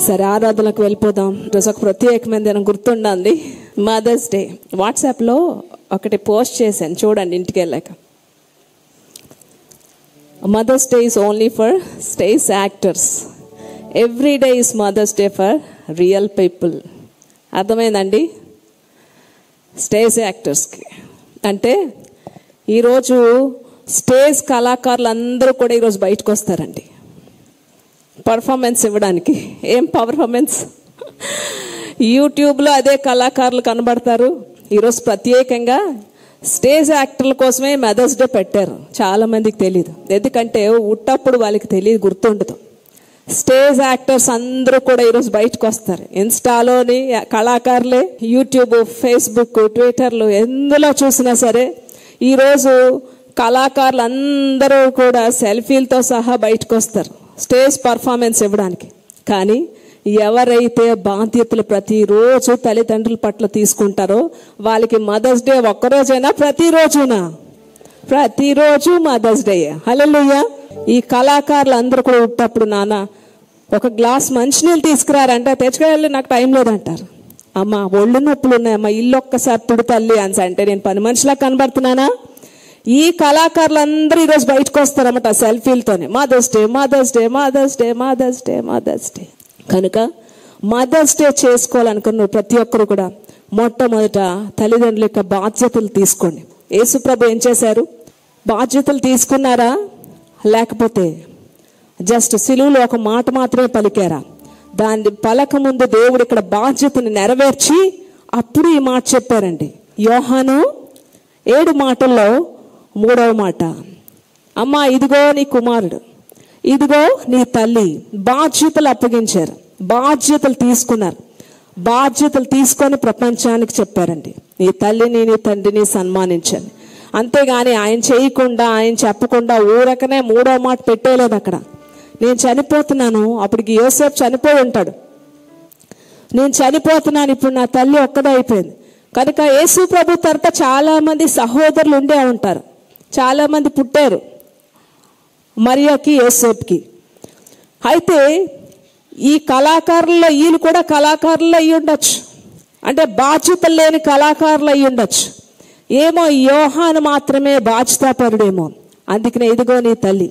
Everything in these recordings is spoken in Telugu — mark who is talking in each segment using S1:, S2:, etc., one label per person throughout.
S1: సరే, ఆరాధనకు వెళ్ళిపోదాం. ఈరోజు ఒక ప్రత్యేకమైన దినం గుర్తుండండి, మదర్స్ డే. వాట్సాప్లో ఒకటి పోస్ట్ చేశాను, చూడండి ఇంటికి వెళ్ళాక. Mother's day is only for stage actors. Every day is mother's day for real people. అర్థమైందండి? స్టేజ్ యాక్టర్స్కి అంటే ఈరోజు స్టేజ్ కళాకారులు అందరూ కూడా ఈరోజు బయటకు వస్తారండి పర్ఫార్మెన్స్ ఇవ్వడానికి. ఏం పర్ఫార్మెన్స్? యూట్యూబ్లో అదే కళాకారులు కనబడతారు. ఈరోజు ప్రత్యేకంగా స్టేజ్ యాక్టర్ల కోసమే మదర్స్ డే పెట్టారు. చాలా మందికి తెలియదు, ఎందుకంటే ఉట్టప్పుడు వాళ్ళకి తెలియదు, గుర్తుండదు. స్టేజ్ యాక్టర్స్ అందరూ కూడా ఈరోజు బయటకు వస్తారు. ఇన్స్టాలోని కళాకారులే, యూట్యూబ్, ఫేస్బుక్, ట్విట్టర్లు ఎందులో చూసినా సరే ఈరోజు కళాకారులు అందరూ కూడా సెల్ఫీలతో సహా బయటకు వస్తారు స్టేజ్ పర్ఫార్మెన్స్ ఇవ్వడానికి. కానీ ఎవరైతే బాధ్యతలు ప్రతిరోజు తల్లిదండ్రుల పట్ల తీసుకుంటారో వాళ్ళకి మదర్స్ డే ఒక్కరోజైనా, ప్రతిరోజు మదర్స్ డే. హల్లెలూయా. ఈ కళాకారులు అందరూ కూడా ఉట్టప్పుడు, నాన్న ఒక గ్లాస్ మంచినీళ్ళు తీసుకురారంటే తెచ్చుకెళ్ళి నాకు టైం లేదంటారు. అమ్మ ఒళ్ళు నొప్పులు ఉన్నాయమ్మా, ఇల్లు ఒక్కసారి తుడు తల్లి అని అంటే నేను పని మనిషిలా కనబడుతున్నానా? ఈ కళాకారులందరూ ఈరోజు బయటకు వస్తారన్నమాట సెల్ఫీలతోనే. Mother's day, mother's day, mother's day, mother's day, mother's day. కనుక మదర్స్ డే చేసుకోవాలనుకున్న ప్రతి ఒక్కరు కూడా మొట్టమొదట తల్లిదండ్రుల యొక్క బాధ్యతలు తీసుకోండి. యేసుప్రభు ఏం చేశారు? బాధ్యతలు తీసుకున్నారా? లేకపోతే జస్ట్ సిలువలో ఒక మాట మాత్రమే పలికారా? దాన్ని పలక ముందు దేవుడు ఇక్కడ బాధ్యతను నెరవేర్చి అప్పుడు ఈ మాట చెప్పారండి. యోహాను 7 మాటల్లో 3వ మాట, అమ్మా ఇదిగో నీ కుమారుడు, ఇదిగో నీ తల్లి. బాధ్యతలు అప్పగించారు, బాధ్యతలు తీసుకున్నారు. బాధ్యతలు తీసుకొని ప్రపంచానికి చెప్పారండి, నీ తల్లిని నీ తండ్రిని సన్మానించండి. అంతేగాని ఆయన చేయకుండా, ఆయన చెప్పకుండా ఊరకనే 3వ మాట పెట్టేలేదు అక్కడ. నేను చనిపోతున్నాను, అప్పటికి యోసేపు చనిపోయి ఉంటాడు. నేను చనిపోతున్నాను, ఇప్పుడు నా తల్లి ఒక్కదే అయిపోయింది. కనుక యేసు ప్రభు తర్వాత చాలా మంది సహోదరులు ఉండే ఉంటారు, చాలా మంది పుట్టారు మరియాకి, యోసేపుకి. అయితే ఈ కళాకారుల్లో వీళ్ళు కూడా కళాకారులు అయ్యి ఉండొచ్చు, అంటే బాధ్యతలు లేని కళాకారులు అయ్యి ఉండొచ్చు. ఏమో యోహాను మాత్రమే బాధ్యతాపరుడేమో. అందుకనే ఇదిగో నీ తల్లి,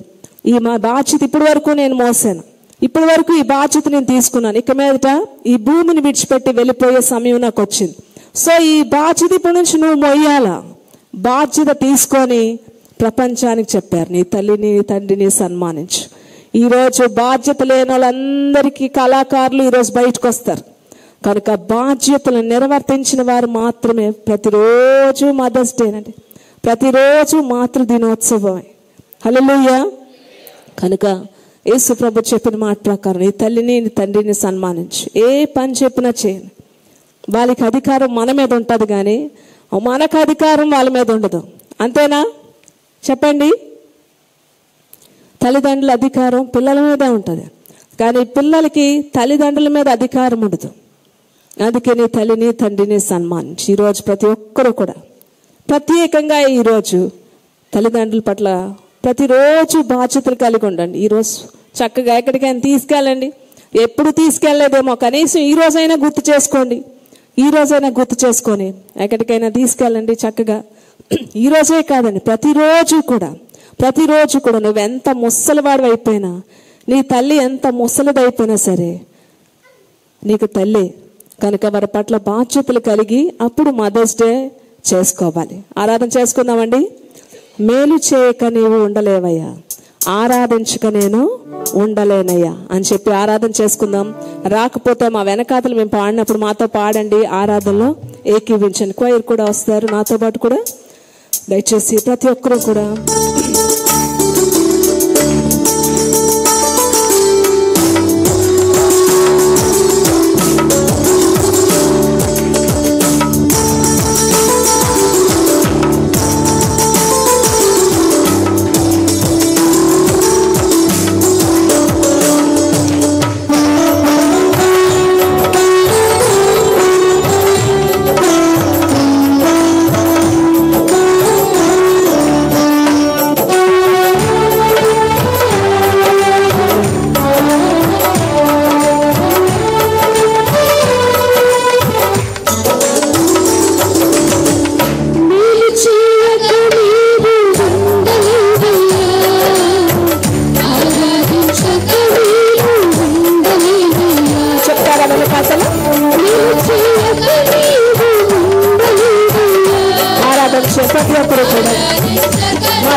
S1: ఈ మా బాధ్యత ఇప్పటి వరకు నేను మోసాను, ఇప్పటి వరకు ఈ బాధ్యత నేను తీసుకున్నాను, ఇక మీదట ఈ భూమిని విడిచిపెట్టి వెళ్ళిపోయే సమయం నాకు వచ్చింది. సో ఈ బాధ్యత ఇప్పటి నుంచి నువ్వు మొయ్యాలా. బాధ్యత తీసుకొని ప్రపంచానికి చెప్పారు, నీ తల్లిని నీ తండ్రిని సన్మానించు. ఈరోజు బాధ్యత లేని వాళ్ళందరికీ కళాకారులు ఈరోజు బయటకు వస్తారు. కనుక బాధ్యతలను నిర్వర్తించిన వారు మాత్రమే ప్రతిరోజు మదర్స్ డే అండి, ప్రతిరోజు మాతృ దినోత్సవమే. హల్లెలూయా. కనుక యేసు ప్రభు చెప్పిన మాట ప్రకారం నీ తల్లిని నీ తండ్రిని సన్మానించు. ఏ పని చెప్పినా చేయను. వాళ్ళకి అధికారం మన మీద ఉంటుంది, కానీ మనకు అధికారం వాళ్ళ మీద ఉండదు. అంతేనా? చెప్పండి. తల్లిదండ్రుల అధికారం పిల్లల మీదే ఉంటుంది, కానీ పిల్లలకి తల్లిదండ్రుల మీద అధికారం ఉండదు. అందుకే నీ తల్లిని తండ్రిని సన్మానించి ఈరోజు ప్రతి ఒక్కరూ కూడా ప్రత్యేకంగా ఈరోజు తల్లిదండ్రుల పట్ల ప్రతిరోజు బాధ్యతలు కలిగి ఉండండి. ఈరోజు చక్కగా ఎక్కడికైనా తీసుకెళ్ళండి. ఎప్పుడు తీసుకెళ్ళలేదేమో, కనీసం ఈ రోజైనా గుర్తు చేసుకోండి. ఈ రోజైనా గుర్తు చేసుకొని ఎక్కడికైనా తీసుకెళ్ళండి చక్కగా. ఈ రోజే కాదండి, ప్రతిరోజు కూడా నువ్వెంత ముసలివాడు అయిపోయినా, నీ తల్లి ఎంత ముసలిదైపోయినా సరే నీకు తల్లి. కనుక వారి పట్ల బాధ్యతలు కలిగి అప్పుడు మదర్స్ డే చేసుకోవాలి. ఆరాధన చేసుకుందామండి. మేలు చేయక నీవు ఉండలేవయ్యా, ఆరాధించక నేను ఉండలేనయ్యా అని చెప్పి ఆరాధన చేసుకుందాం. రాకపోతే మా వెనకాతలు మేము పాడినప్పుడు మాతో పాడండి, ఆరాధనలో ఏకీవించండి. క్వైర్ కూడా వస్తారు నాతో పాటు కూడా. దయచేసి ప్రతి ఒక్కరూ కూడా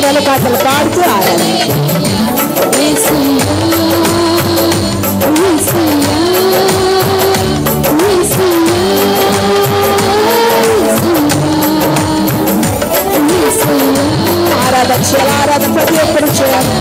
S1: కీర్తనలు పాటలు పాడుతూ ఆరాధించు. ఆరాధన చేయాలి, ఆరాధన ప్రతి ఒక్కరు చేయాలి.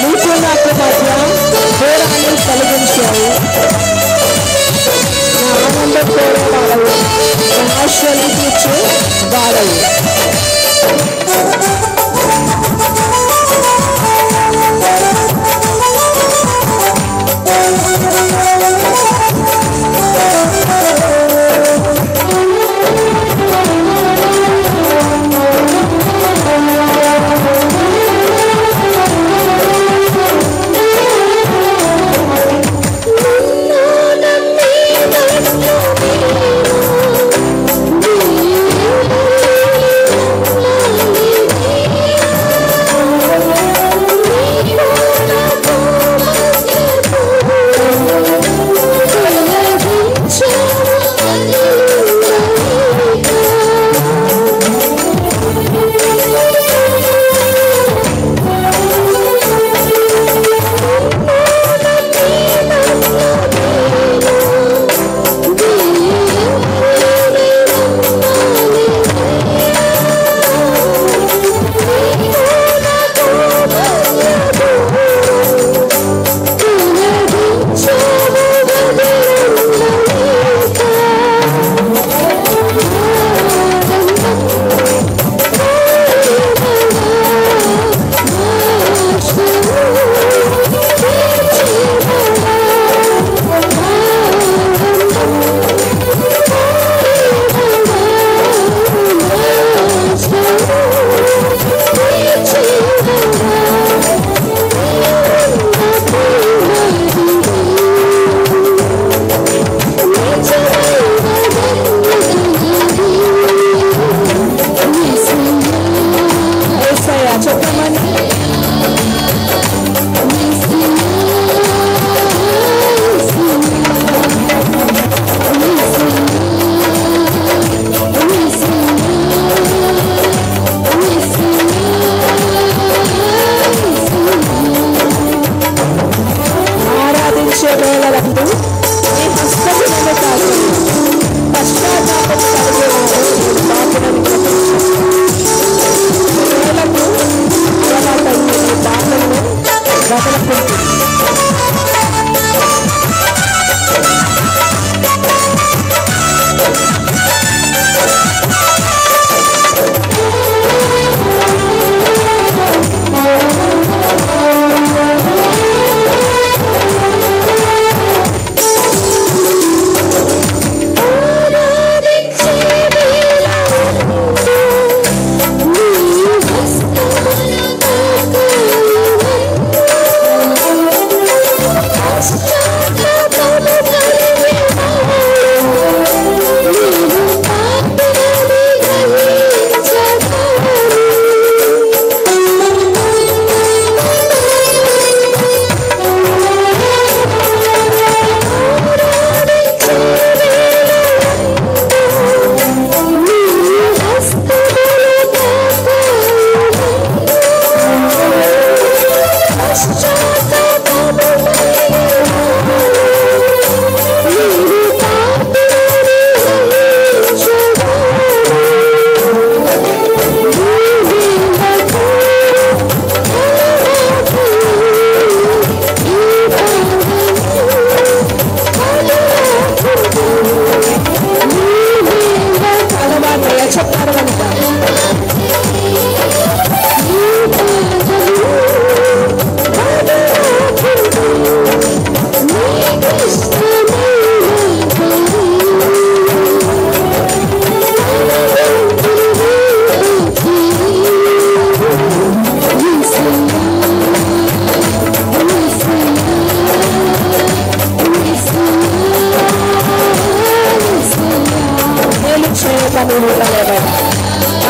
S1: నీకు నాకు మధ్య దూరాన్ని కలిగించావు. నా ఆనందం కోరేవాడవు, నా ఆశలు తీర్చు వాడవు.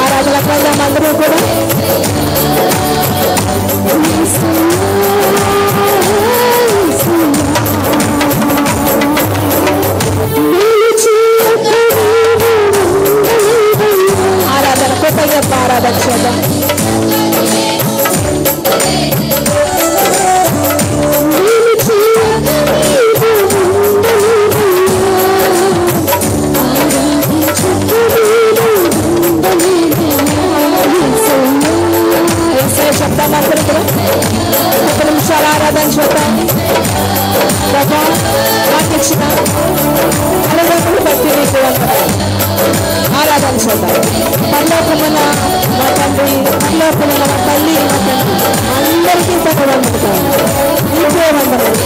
S1: ఆరాధనకు వెళ్దాం అందరూ కూడా. ఆరాధన కొత్తగా ఆరాధన చేద్దాం. చెప్తాం అందరూ కూడా 10 నిమిషాలు ఆరాధన చేద్దాం. ప్రభా నాకు ఇచ్చిన అనుభవం బట్టి నీకు ఆరాధన చేద్దాం. పరలోకమున మా తండ్రి, పరలోకమున మా తల్లి, మా తండ్రి అందరికీ వండుతాం. నీకే వందనాలు.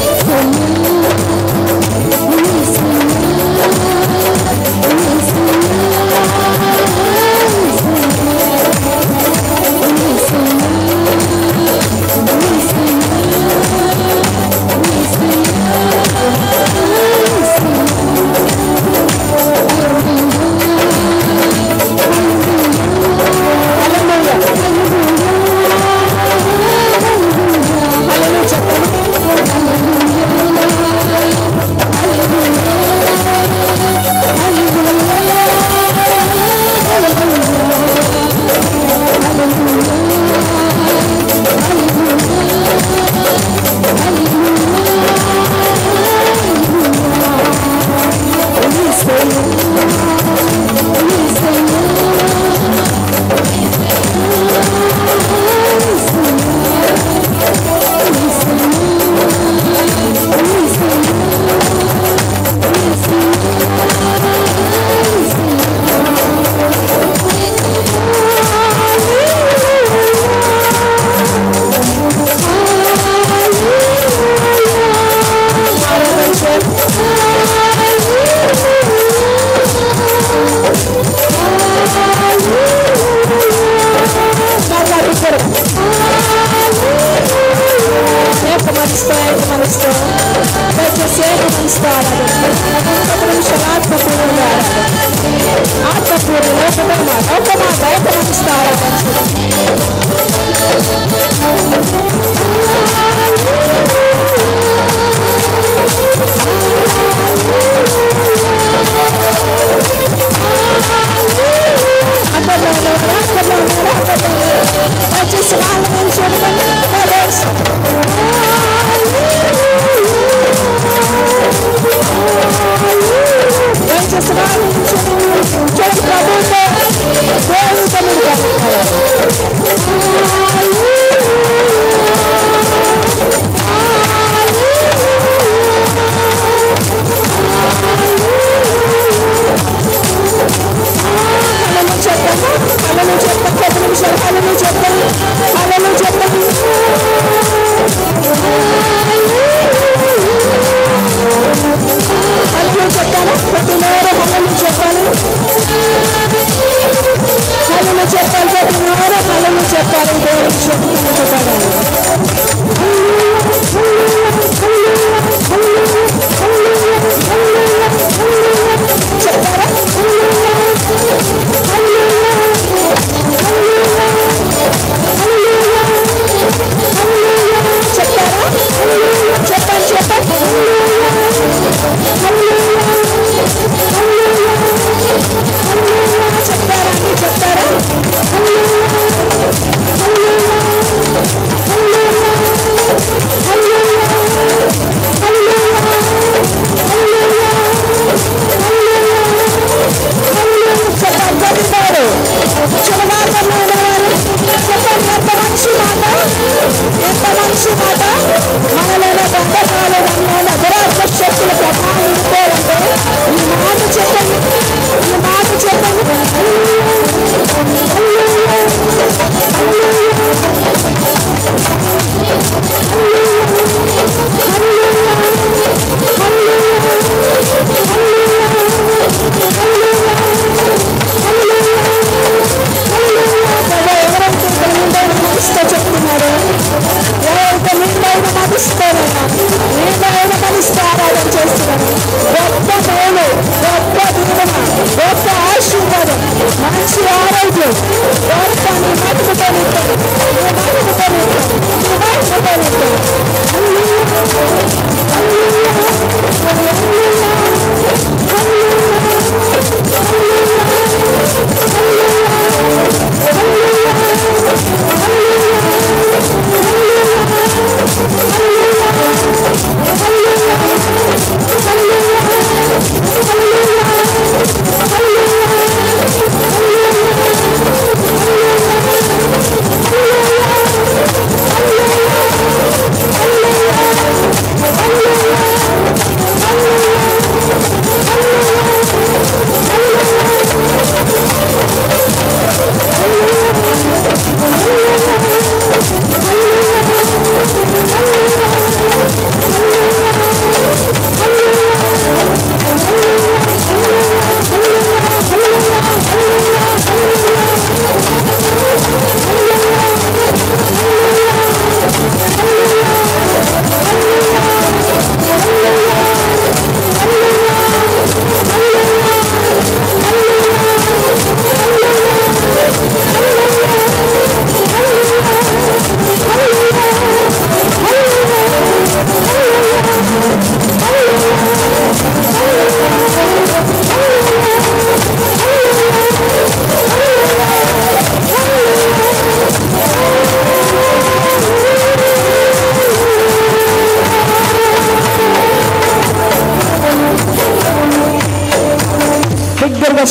S1: మంచి ఆరోగ్యం దేవా నీ మహిమతో నింపండి, నీ మహిమతో నింపండి, నీ మహిమతో నింపండి.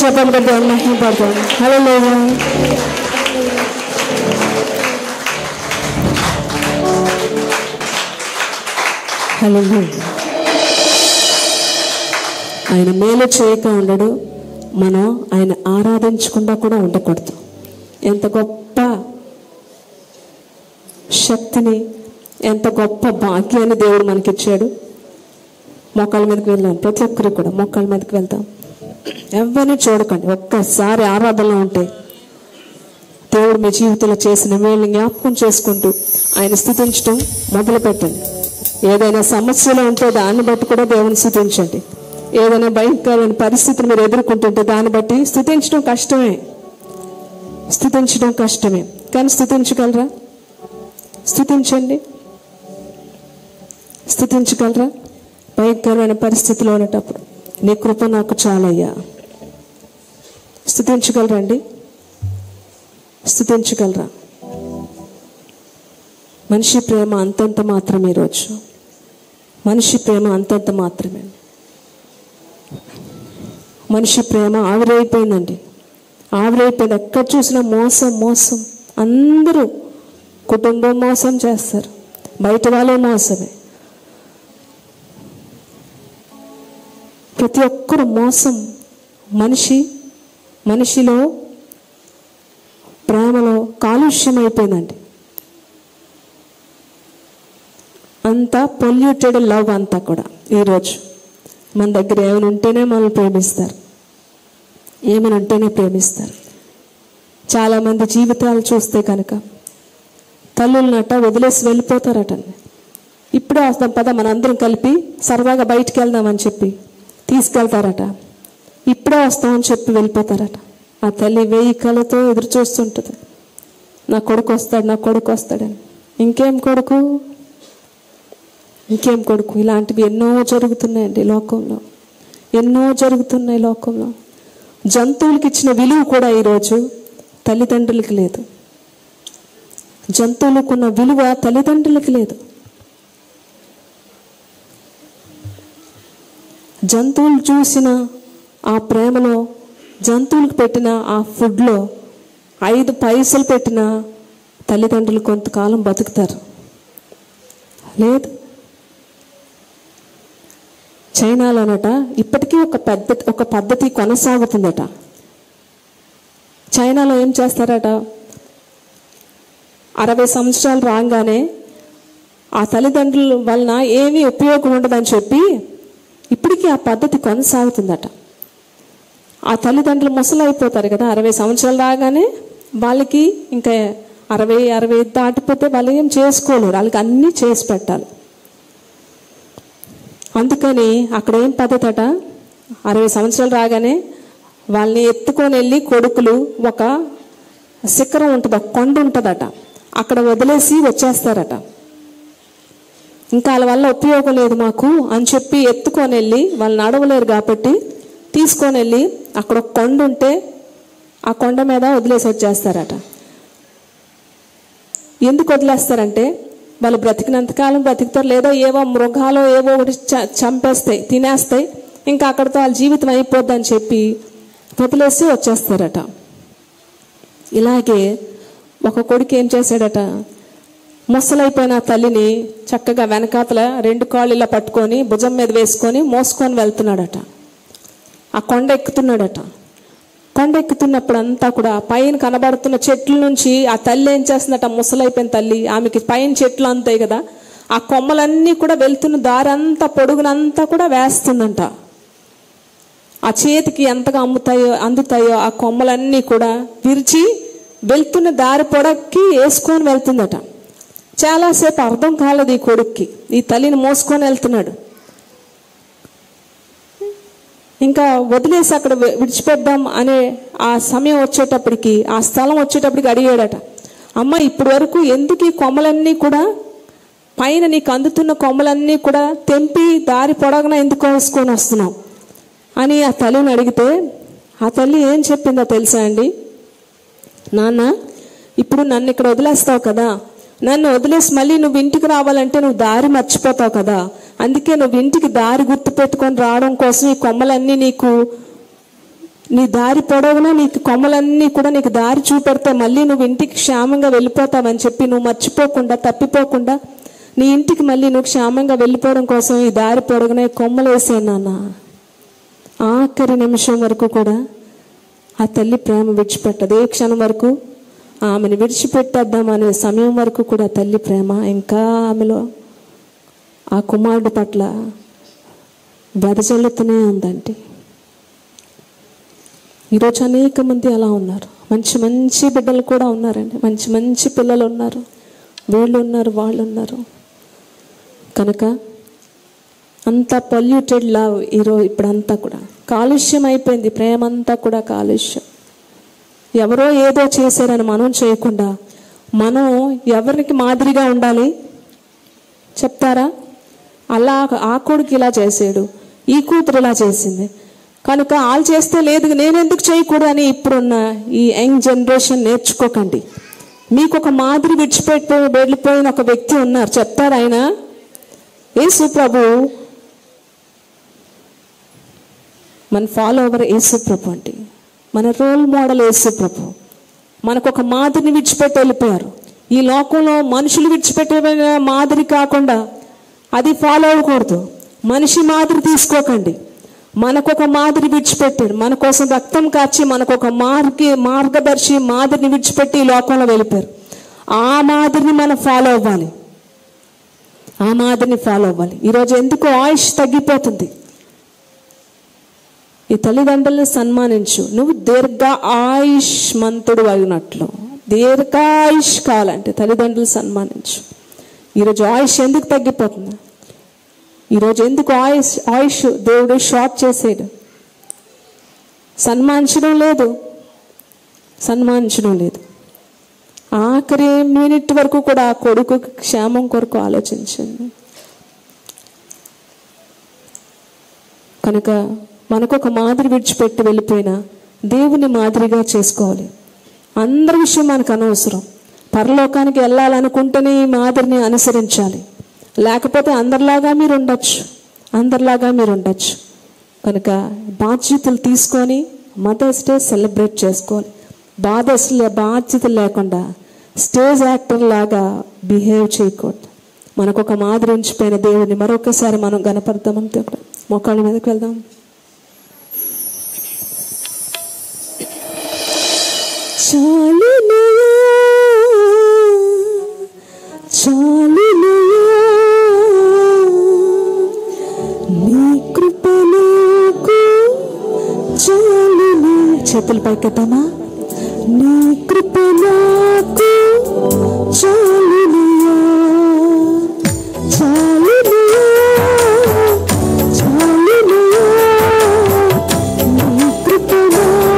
S1: శబ్దం కంటే మహిమపడతాను. హల్లెలూయా. హల్లెలూయా. ఆయన మేలు చేయక ఉండడు, మనం ఆయన ఆరాధించకుండా కూడా ఉండకూడదు. ఎంత గొప్ప శక్తిని, ఎంత గొప్ప భాగ్యాన్ని దేవుడు మనకిచ్చాడు. మోకాళ్ళ మీదకి వెళ్దాం, ప్రతి ఒక్కరికి కూడా మోకాళ్ళ మీదకి వెళ్దాం. ఎవరిని చూడకండి, ఒక్కసారి ఆరాధనలో ఉంటే దేవుడు మీ జీవితంలో చేసిన మేలు జ్ఞాపకం చేసుకుంటూ ఆయన స్తుతించడం మొదలు పెట్టండి. ఏదైనా సమస్యలు ఉంటే దాన్ని బట్టి కూడా దేవుని స్తుతించండి. ఏదైనా భయంకరమైన పరిస్థితిని మీరు ఎదుర్కొంటుంటే దాన్ని బట్టి స్తుతించడం కష్టమే, కానీ స్తుతించగలరా? స్తుతించగలరా? భయంకరమైన పరిస్థితిలో ఉన్నటప్పుడు నీ కృప నాకు చాలయ్యా. స్తుతించగలరండి? స్తుతించగలరా? మనిషి ప్రేమ అంతంత మాత్రమే. ఈరోజు మనిషి ప్రేమ అంతంత మాత్రమే. మనిషి ప్రేమ ఆవిరైపోయిందండి, ఆవిరైపోయింది. ఎక్కడ చూసినా మోసం. అందరూ కుటుంబం మోసం చేస్తారు, బయట వాళ్ళే మోసమే. ప్రతి ఒక్కరు మోసం. మనిషిలో ప్రేమలో కాలుష్యం అయిపోయిందండి. అంతా పొల్యూటెడ్ లవ్ అంతా కూడా. ఈరోజు మన దగ్గర ఏమైనా ఉంటేనే మనల్ని ప్రేమిస్తారు. చాలామంది జీవితాలు చూస్తే కనుక తల్లులనట వదిలేసి వెళ్ళిపోతారట. ఇప్పుడే వస్తాం పద మనందరం కలిపి సరదాగా బయటికి వెళ్దామని చెప్పి తీసుకెళ్తారట. ఇప్పుడే వస్తామని చెప్పి వెళ్ళిపోతారట. ఆ తల్లి 1000 కళ్ళతో ఎదురు చూస్తుంటుంది, నా కొడుకు వస్తాడని. ఇంకేం కొడుకు? ఇలాంటివి ఎన్నో జరుగుతున్నాయండి లోకంలో, జంతువులకి ఇచ్చిన విలువ కూడా ఈరోజు తల్లిదండ్రులకి లేదు. జంతువులకున్న విలువ తల్లిదండ్రులకి లేదు. జంతువులు చూసిన ఆ ప్రేమలో, జంతువులకు పెట్టిన ఆ ఫుడ్లో 5 పైసలు పెట్టిన తల్లిదండ్రులు కొంతకాలం బతుకుతారు. లేదు. చైనాలోనట ఇప్పటికీ ఒక పద్ధతి కొనసాగుతుందట. చైనాలో ఏం చేస్తారట, 60 సంవత్సరాలు రాగానే ఆ తల్లిదండ్రుల వలన ఏమీ ఉపయోగం ఉండదని చెప్పి ఇప్పటికీ ఆ పద్ధతి కొనసాగుతుందట. ఆ తల్లిదండ్రులు ముసలైపోతారు కదా, 60 సంవత్సరాలు రాగానే వాళ్ళకి ఇంకా 60 దాటిపోతే వాళ్ళు ఏం చేసుకోలేరు, వాళ్ళకి అన్నీ చేసి పెట్టాలి. అందుకని అక్కడ ఏం పద్ధతి అట, 60 సంవత్సరాలు రాగానే వాళ్ళని ఎత్తుకొని వెళ్ళి కొడుకులు ఒక శిఖరం ఉంటుంది, ఒక కొండ ఉంటుందట, అక్కడ వదిలేసి వచ్చేస్తారట. ఇంకా వాళ్ళ వల్ల ఉపయోగం లేదు మాకు అని చెప్పి ఎత్తుకొని వెళ్ళి, వాళ్ళు నడవలేరు కాబట్టి తీసుకొని వెళ్ళి అక్కడ ఒక కొండ ఉంటే ఆ కొండ మీద వదిలేసి వచ్చేస్తారట. ఎందుకు వదిలేస్తారంటే వాళ్ళు బ్రతికినంతకాలం బ్రతుకుతారు, లేదా ఏవో మృగాలు ఏవో ఒకటి చంపేస్తాయి, తినేస్తాయి, ఇంకా అక్కడితో వాళ్ళ జీవితం అయిపోద్దని చెప్పి వదిలేసి వచ్చేస్తారట. ఇలాగే ఒక కొడుకు ఏం చేశాడట, ముసలైపోయిన తల్లిని చక్కగా వెనకాతల 2 కాళ్ళు ఇలా పట్టుకొని భుజం మీద వేసుకొని మోసుకొని వెళ్తున్నాడట. ఆ కొండ ఎక్కుతున్నాడట. కొండ ఎక్కుతున్నప్పుడు అంతా కూడా పైన కనబడుతున్న చెట్ల నుంచి ఆ తల్లి ఏం చేస్తుందట, ముసలైపోయిన తల్లి, ఆమెకి పైన చెట్లు అంతాయి కదా, ఆ కొమ్మలన్నీ కూడా వెళ్తున్న దారి అంతా పొడుగునంతా కూడా వేస్తుందంట. ఆ చేతికి ఎంతగా అందుతాయో ఆ కొమ్మలన్నీ కూడా విరిచి వెళ్తున్న దారి పొడక్కి వేసుకొని వెళ్తుందట. చాలాసేపు అర్థం కాలేదు ఈ కొడుక్కి, ఈ తల్లిని మోసుకొని వెళ్తున్నాడు. ఇంకా వదిలేసి అక్కడ విడిచిపెద్దాం అనే ఆ సమయం వచ్చేటప్పటికి, ఆ స్థలం వచ్చేటప్పటికి అడిగాడట, అమ్మ ఇప్పటి వరకు ఎందుకు ఈ కొమ్మలన్నీ కూడా పైన నీకు అందుతున్న కొమ్మలన్నీ కూడా తెంపి దారి పొడగన ఎందుకు వేసుకొని వస్తున్నావు అని ఆ తల్లిని అడిగితే, ఆ తల్లి ఏం చెప్పిందో తెలుసా అండి, నాన్న ఇప్పుడు నన్ను ఇక్కడ వదిలేస్తావు కదా, నన్ను వదిలేసి మళ్ళీ నువ్వు ఇంటికి రావాలంటే నువ్వు దారి మర్చిపోతావు కదా, అందుకే నువ్వు ఇంటికి దారి గుర్తు పెట్టుకొని రావడం కోసం ఈ కొమ్మలన్నీ నీకు, నీ దారి పొడవునా నీకు కొమ్మలన్నీ కూడా నీకు దారి చూపెడతాయి, మళ్ళీ నువ్వు ఇంటికి క్షేమంగా వెళ్ళిపోతావని చెప్పి నువ్వు మర్చిపోకుండా తప్పిపోకుండా నీ ఇంటికి మళ్ళీ నువ్వు క్షేమంగా వెళ్ళిపోవడం కోసం ఈ దారి పొడవునా కొమ్మలు వేసాను నాన్న. ఆఖరి నిమిషం వరకు కూడా ఆ తల్లి ప్రేమ విడిచిపెట్టదు. ఏ క్షణం వరకు ఆమెను విడిచిపెట్టేద్దామనే సమయం వరకు కూడా తల్లి ప్రేమ ఇంకా ఆమెలో ఆ కుమారుడు పట్ల వెదజల్లుతూనే ఉందండి. ఈరోజు అనేక మంది అలా ఉన్నారు. మంచి మంచి బిడ్డలు కూడా ఉన్నారండి, మంచి మంచి పిల్లలు ఉన్నారు, వీళ్ళు ఉన్నారు, వాళ్ళు ఉన్నారు. కనుక అంతా పొల్యూటెడ్ లవ్ ఈరోజు ఇప్పుడంతా కూడా కాలుష్యం అయిపోయింది. ప్రేమ అంతా కూడా కాలుష్యం. ఎవరో ఏదో చేశారని మనం చేయకుండా మనం ఎవరికి మాదిరిగా ఉండాలి చెప్తారా? అలా ఆ కొడుకు ఇలా చేసాడు, ఈ కూతురు ఇలా చేసింది, కనుక వాళ్ళు చేస్తే లేదు నేనెందుకు చేయకూడదు అని ఇప్పుడున్న ఈ యంగ్ జనరేషన్ నేర్చుకోకండి. మీకు ఒక మాదిరి వెళ్ళిపోయిన ఒక వ్యక్తి ఉన్నారు, చెప్తారు ఆయన యేసు ప్రభు, మన ఫాలోవర్ యేసు ప్రభు అండి, మన రోల్ మోడల్ యేసు ప్రభు. మనకు ఒక మాదిరిని విడిచిపెట్టి వెళ్ళిపోయారు. ఈ లోకంలో మనుషులు విడిచిపెట్టే మాదిరి కాకుండా అది ఫాలో అవ్వకూడదు. మనిషి మాదిరి తీసుకోకండి. మనకొక మాదిరి విడిచిపెట్టారు, మన కోసం రక్తం కార్చి మనకొక మార్గదర్శి మాదిరిని విడిచిపెట్టి ఈ లోకంలో వెళ్ళిపోయారు. ఆ మాదిరిని మనం ఫాలో అవ్వాలి, ఆ మాదిరిని ఫాలో అవ్వాలి. ఈరోజు ఎందుకు ఆయుష్ తగ్గిపోతుంది? ఈ తల్లిదండ్రులను సన్మానించు. నువ్వు దీర్ఘ ఆయుష్మంతుడు అయినట్లు, దీర్ఘాయుష్ కావాలంటే తల్లిదండ్రులు సన్మానించు. ఈరోజు ఆయుష్ ఎందుకు తగ్గిపోతుంది? ఈరోజు ఎందుకు ఆయుష్ దేవుడు షార్ట్ చేసాడు? సన్మానించడం లేదు. ఆఖరి మినిట్ వరకు కూడా ఆ కొడుకు క్షేమం కొరకు ఆలోచించండి. కనుక మనకు ఒక మాదిరి విడిచిపెట్టి వెళ్ళిపోయినా దేవుని మాదిరిగా చేసుకోవాలి. అందరి విషయం మనకు అనవసరం. పరలోకానికి వెళ్ళాలనుకుంటేనే ఈ మాదిరిని అనుసరించాలి, లేకపోతే అందరిలాగా మీరు ఉండొచ్చు. కనుక బాధ్యతలు తీసుకొని మదర్స్ డే సెలబ్రేట్ చేసుకోవాలి. బాధ్యతలు లేకుండా స్టేజ్ యాక్టర్ లాగా బిహేవ్ చేయకూడదు. మనకు ఒక మాదిరి ఉంచిపోయిన దేవుడిని మరొకసారి మనం గణపడతామంటే మోకాళ్ళ మీదకి వెళ్దాం. చేతులు పైకెత్తామా? నీ కృప నాకు చాలునియా, చాలునియా, చాలునియా, నీ కృప నాకు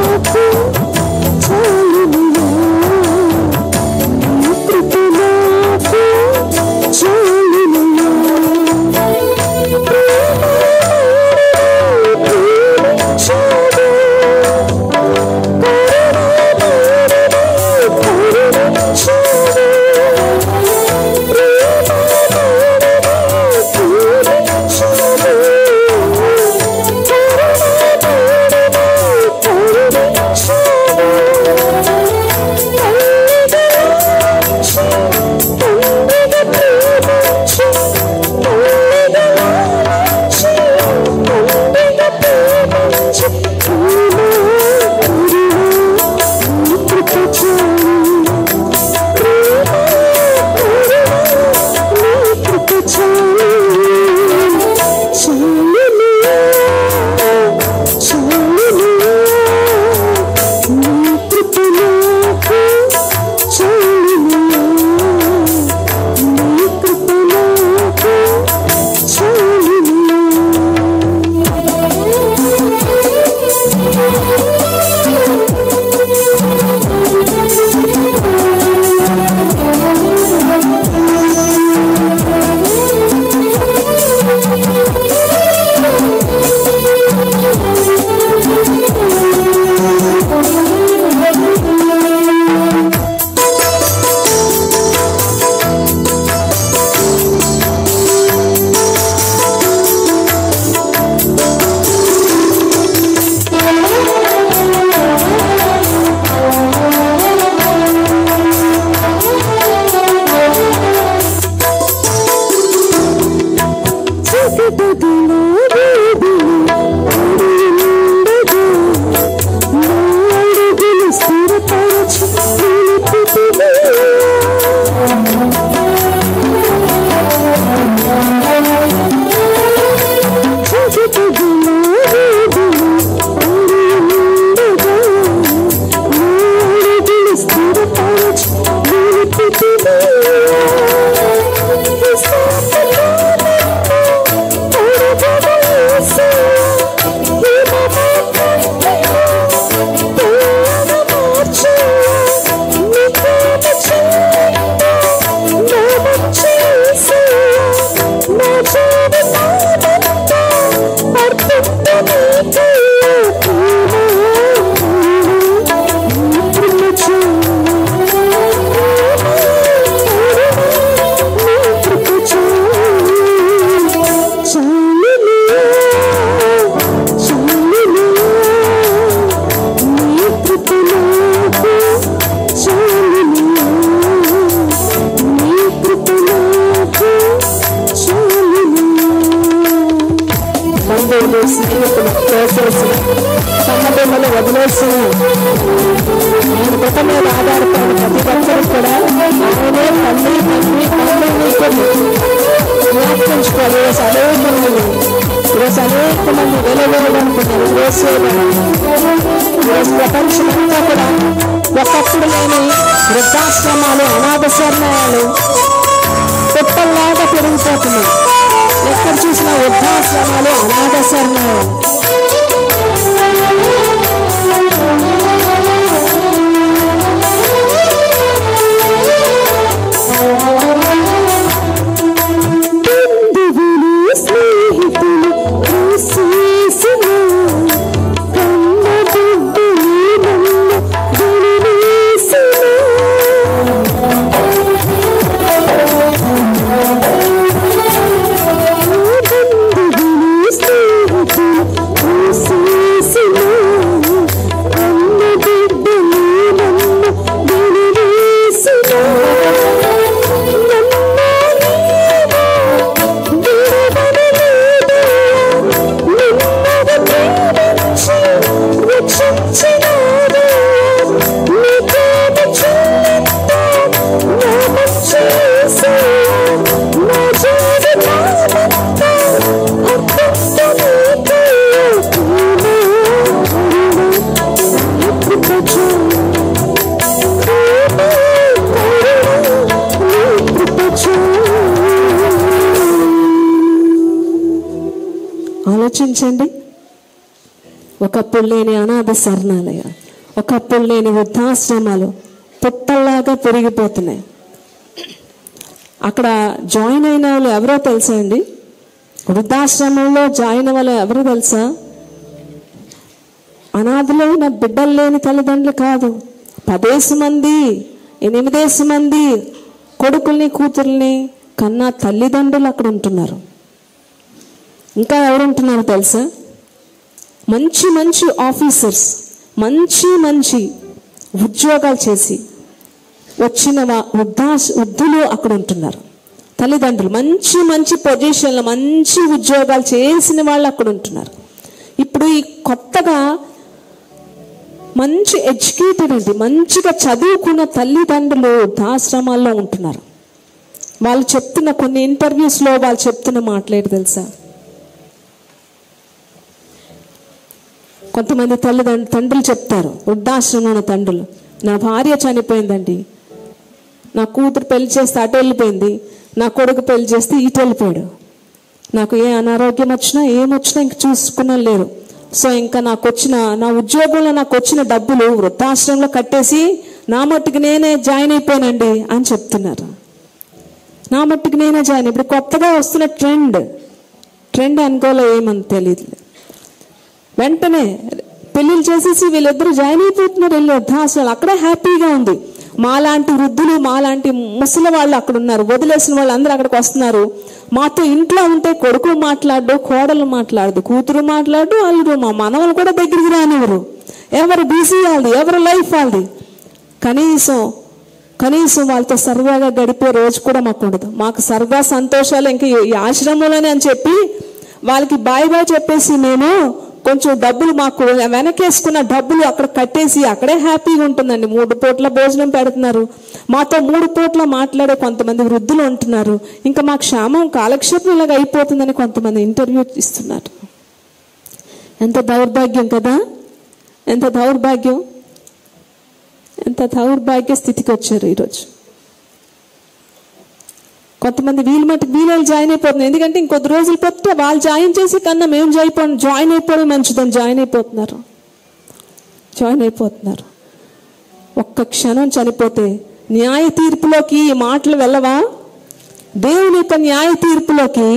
S1: ఒకప్పుడు లేని వృద్ధాశ్రమాలు, అనాథ శరణాలయాలు పుట్టల్లాగా పెరిగిపోతున్నాయి. ఎక్కడ చూసినా వృద్ధాశ్రమాలు, అనాథ శరణాలయాలు. ఆలోచించండి. ఒకప్పుడు లేని అనాథ శరణాలయాలు, ఒకప్పుడు లేని వృద్ధాశ్రమాలు పుట్టల్లాగా పెరిగిపోతున్నాయి. అక్కడ జాయిన్ అయిన వాళ్ళు ఎవరో తెలుసా అండి? వృద్ధాశ్రమంలో జాయిన్ అవ్వ వాళ్ళు ఎవరో తెలుసా? అనాథలైన బిడ్డలు లేని తల్లిదండ్రులు కాదు. 10 మంది 8 మంది కొడుకుల్ని కూతుర్ని కన్నా తల్లిదండ్రులు అక్కడ ఉంటున్నారు. ఇంకా ఎవరు ఉంటున్నారో తెలుసా? మంచి మంచి ఆఫీసర్స్, మంచి మంచి ఉద్యోగాలు చేసి వచ్చిన వృద్ధులు అక్కడ ఉంటున్నారు. తల్లిదండ్రులు మంచి మంచి పొజిషన్లు, మంచి ఉద్యోగాలు చేసిన వాళ్ళు అక్కడ ఉంటున్నారు. ఇప్పుడు ఈ కొత్తగా మంచి ఎడ్యుకేటెడ్ అండి, మంచిగా చదువుకున్న తల్లిదండ్రులు వృద్ధాశ్రమాల్లో ఉంటున్నారు. వాళ్ళు చెప్తున్న కొన్ని ఇంటర్వ్యూస్లో వాళ్ళు చెప్తున్న మాట్లాడి తెలుసా? కొంతమంది తండ్రులు చెప్తారు, వృద్ధాశ్రమంలో తండ్రులు, నా భార్య చనిపోయిందండి, నా కూతురు పెళ్లి చేస్తే అటు వెళ్ళిపోయింది, నా కొడుకు పెళ్లి చేస్తే ఇటు వెళ్ళిపోయాడు, నాకు ఏ అనారోగ్యం వచ్చినా ఏమొచ్చినా ఇంక చూసుకున్నా లేరు, సో ఇంకా నా ఉద్యోగంలో నాకు వచ్చిన డబ్బులు వృద్ధాశ్రమంలో కట్టేసి నా మట్టుకు నేనే జాయిన్ అయిపోయానండి అని చెప్తున్నారు. నా మట్టుకు నేనే జాయిన్. ఇప్పుడు కొత్తగా వస్తున్న ట్రెండ్ అనుకోలే ఏమని తెలియదు. వెంటనే పెళ్ళిళ్ళు చేసేసి వీళ్ళిద్దరూ జాయిన్ అయిపోతున్నారు వెళ్ళి వృద్ధాశ్రమాలు. అక్కడే హ్యాపీగా ఉంది. మాలాంటి వృద్ధులు, మాలాంటి ముసలి వాళ్ళు అక్కడ ఉన్నారు. వదిలేసిన వాళ్ళు అందరూ అక్కడికి వస్తున్నారు. మాతో ఇంట్లో ఉంటే కొడుకు మాట్లాడు, కోడలు మాట్లాడదు, కూతురు మాట్లాడు, అల్లుడు, మా మనవలు కూడా దగ్గరికి రానివ్వరు. ఎవరు బిజీ వాళ్ళది, ఎవరు లైఫ్ వాళ్ళది. కనీసం వాళ్ళతో సరదాగా గడిపే రోజు కూడా మాకు ఉండదు. మాకు సరదా సంతోషాలు ఇంకా ఈ ఆశ్రమంలోనే అని చెప్పి వాళ్ళకి బాయ్ చెప్పేసి మేము కొంచెం డబ్బులు మాకు వెనకేసుకున్న డబ్బులు అక్కడ కట్టేసి అక్కడే హ్యాపీగా ఉంటుందండి. 3 పూట్ల భోజనం పెడుతున్నారు. మాతో 3 పూట్ల మాట్లాడే కొంతమంది వృద్ధులు ఉంటున్నారు. ఇంకా మాకు క్షేమం కాలక్షేపం ఇలాగ అయిపోతుందని కొంతమంది ఇంటర్వ్యూ ఇస్తున్నారు. ఎంత దౌర్భాగ్యం కదా, ఎంత దౌర్భాగ్యం, ఎంత దౌర్భాగ్య స్థితికి వచ్చారు ఈరోజు. కొంతమంది వీళ్ళు జాయిన్ అయిపోతున్నారు. ఎందుకంటే ఇంకొద్ది రోజులు పోతే వాళ్ళు జాయిన్ చేసి కన్నా మేము జాయిన్ అయిపోవడం మంచిదని జాయిన్ అయిపోతున్నారు. ఒక్క క్షణం చనిపోతే న్యాయ తీర్పులోకి ఈ మాటలు వెళ్ళవా? దేవుని యొక్క న్యాయ తీర్పులోకి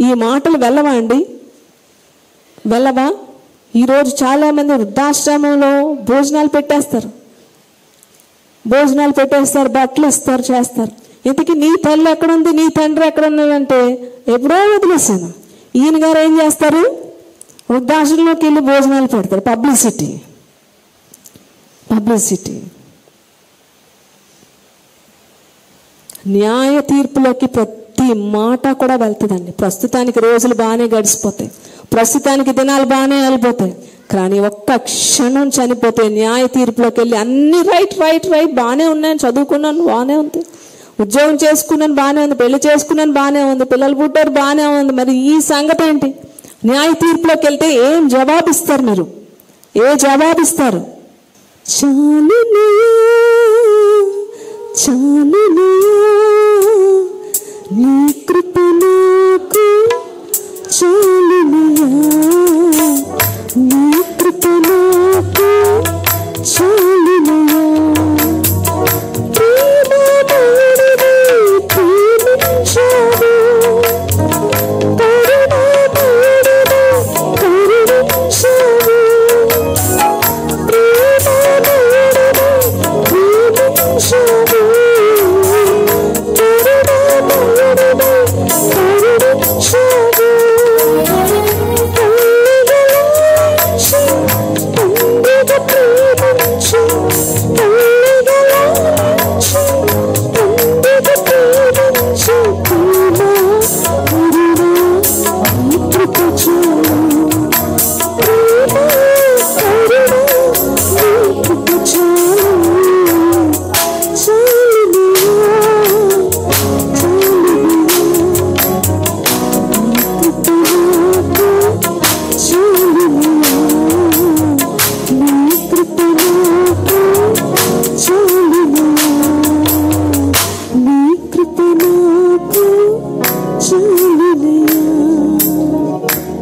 S1: ఈ మాటలు వెళ్ళవా అండి? వెళ్ళవా? ఈరోజు చాలామంది వృద్ధాశ్రమంలో భోజనాలు పెట్టేస్తారు, బట్టలు ఇస్తారు, చేస్తారు. ఇంతకీ నీ తల్లి ఎక్కడుంది, నీ తండ్రి ఎక్కడ ఉన్నాడంటే ఎప్పుడో వదిలేసాను. ఈయన గారు ఏం చేస్తారు? వృద్ధాశ్రమంలోకి వెళ్ళి భోజనాలు పెడతారు. పబ్లిసిటీ. న్యాయ తీర్పులోకి ప్రతి మాట కూడా వెళ్తుందండి. ప్రస్తుతానికి రోజులు బాగానే గడిచిపోతాయి, ప్రస్తుతానికి దినాలు బాగానే వెళ్ళిపోతాయి. కానీ ఒక్క క్షణం చనిపోతే న్యాయ తీర్పులోకి వెళ్ళి అన్ని రైట్ బాగానే ఉన్నాయని చదువుకున్నాను, బాగానే ఉంది, ఉద్యోగం చేసుకున్నాను, బాగానే ఉంది, పెళ్లి చేసుకున్నాను, బాగానే ఉంది, పిల్లలు పుట్టారు, బాగానే ఉంది, మరి ఈ సంగతి ఏంటి? న్యాయ తీర్పులోకి వెళ్తే ఏం జవాబిస్తారు? మీరు ఏ జవాబిస్తారు? చాలునయ్యా చాలునయ్యా నీ కృప నాకు చాలునయ్యా నీ కృప నాకు చాలునయ్యా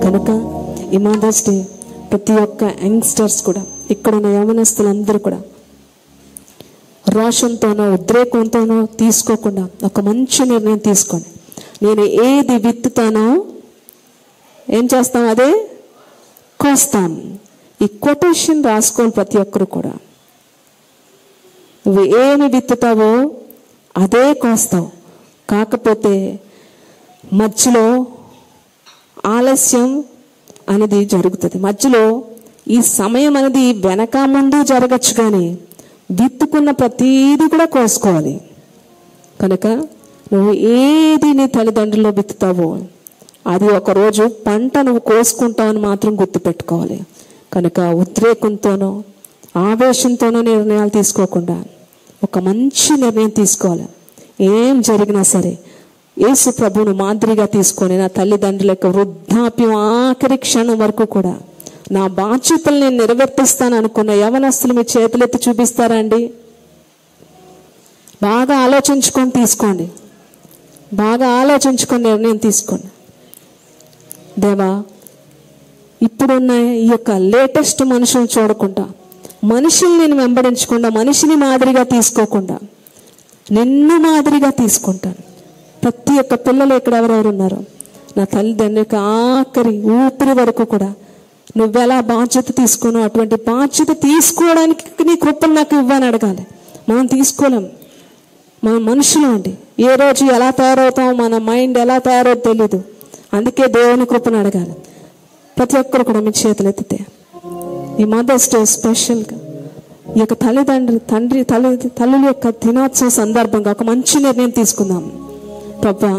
S1: కనుక ఈ మదర్స్ డే ప్రతి ఒక్క యంగ్స్టర్స్ కూడా, ఇక్కడ ఉన్న యవనస్తులందరూ కూడా రోషంతోనో ఉద్రేకంతోనో తీసుకోకుండా ఒక మంచి నిర్ణయం తీసుకోండి. నేను ఏది విత్తుతానో ఏం చేస్తాం, అదే కోస్తాం. ఈ కొటేషన్ రాసుకోవాలి ప్రతి ఒక్కరు కూడా. నువ్వు ఏమి విత్తుతావో అదే కోస్తావు. కాకపోతే మధ్యలో ఆలస్యం అనేది జరుగుతుంది. మధ్యలో ఈ సమయం అనేది వెనక ముందు జరగచ్చు, కానీ విత్తుకున్న ప్రతీది కూడా కోసుకోవాలి. కనుక నువ్వు ఏది నీ తల్లిదండ్రుల్లో విత్తుతావో అది ఒకరోజు పంట నువ్వు కోసుకుంటావని మాత్రం గుర్తుపెట్టుకోవాలి. కనుక ఉద్రేకంతోనో ఆవేశంతోనో నిర్ణయాలు తీసుకోకుండా ఒక మంచి నిర్ణయం తీసుకోవాలి. ఏం జరిగినా సరే యేసు ప్రభువును మాదిరిగా తీసుకొని నా తల్లిదండ్రుల యొక్క వృద్ధాప్యం ఆఖరి క్షణం వరకు కూడా నా బాధ్యతలు నేను నెరవేర్తిస్తాను అనుకున్న యవనస్తులు మీ చేతులెత్తి చూపిస్తారా అండి? బాగా ఆలోచించుకొని తీసుకోండి. బాగా ఆలోచించుకొని నిర్ణయం తీసుకోండి. దేవా, ఇప్పుడున్న ఈ యొక్క లేటెస్ట్ మనుషులను చూడకుండా, మనుషుల్ని నేను వెంబడించకుండా, మనిషిని మాదిరిగా తీసుకోకుండా నిన్ను మాదిరిగా తీసుకుంటాను. ప్రతి ఒక్క పిల్లలు ఇక్కడ ఎవరెవరు ఉన్నారో నా తల్లిదండ్రుల యొక్క ఆఖరి ఊపిరి వరకు కూడా నువ్వెలా బాధ్యత తీసుకునో అటువంటి బాధ్యత తీసుకోవడానికి నీ కృపను నాకు ఇవ్వని అడగాలి. మనం తీసుకోలేం, మనం మనుషులు అండి. ఏ రోజు ఎలా తయారవుతామో, మన మైండ్ ఎలా తయారవుతుందో తెలీదు. అందుకే దేవుని కృపను అడగాలి. ప్రతి ఒక్కరు కూడా మీ చేతులు ఎత్తితే ఈ మదర్స్ డే స్పెషల్గా ఈ యొక్క తల్లుల యొక్క దినోత్సవ సందర్భంగా ఒక మంచి నిర్ణయం తీసుకుందాం. ప్రభా,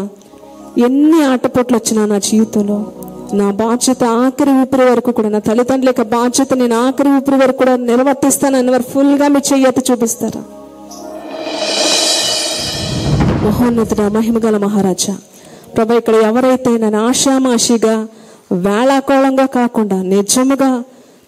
S1: ఎన్ని ఆటపోట్లు వచ్చినా నా జీవితంలో నా బాధ్యత ఆఖరి ఊపిరి వరకు కూడా, నా తల్లిదండ్రుల యొక్క బాధ్యత నేను ఆఖరి ఊపిరి వరకు కూడా నిర్వర్తిస్తాను అన్నవారు ఫుల్గా మీ చెయ్యత చూపిస్తారా? మహోన్నతుడ, మహిమగల మహారాజా ప్రభా, ఇక్కడ ఎవరైతే నన్ను ఆషామాషిగా వేళాకోళంగా కాకుండా నిజముగా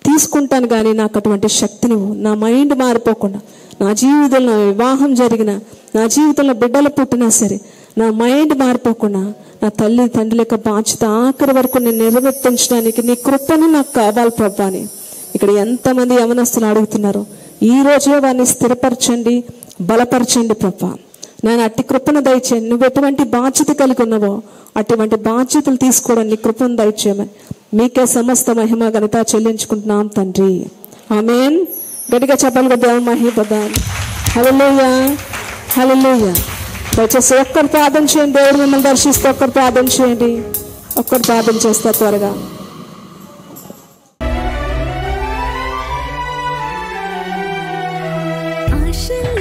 S1: తీసుకుంటాను, కానీ నాకు అటువంటి శక్తి నువ్వు, నా మైండ్ మారిపోకుండా, నా జీవితంలో నా వివాహం జరిగిన, నా జీవితంలో బిడ్డలు పుట్టినా సరే నా మైండ్ మారిపోకుండా నా తల్లి తండ్రుల యొక్క బాధ్యత ఆఖరి వరకు నేను నిర్వర్తించడానికి నీ కృపను నాకు కావాలి ప్రభా అని ఇక్కడ ఎంతమంది యవనస్తులు అడుగుతున్నారు. ఈ రోజే వారిని స్థిరపరచండి, బలపరచండి ప్రభా. నేను అట్టి కృపను దయచేయండి. నువ్వు ఎటువంటి బాధ్యత కలిగి ఉన్నావో అటువంటి బాధ్యతలు తీసుకోవడానికి నీ కృపను దయచేయమని మీకే సమస్త మహిమ ఘనత చెల్లించుకుంటున్నాం తండ్రి. ఆమేన్. గట్టిగా చెప్పాలి, దేవుని మహిమ. హల్లెలూయా, హల్లెలూయా. దయచేసి ఒక్కరు ప్రార్థన చేయండి. దేవుడు మిమ్మల్ని దర్శిస్తే ఒక్కరు ప్రార్థన చేయండి. ఒక్కరు ప్రార్థన చేస్తే త్వరగా.
S2: ఆశల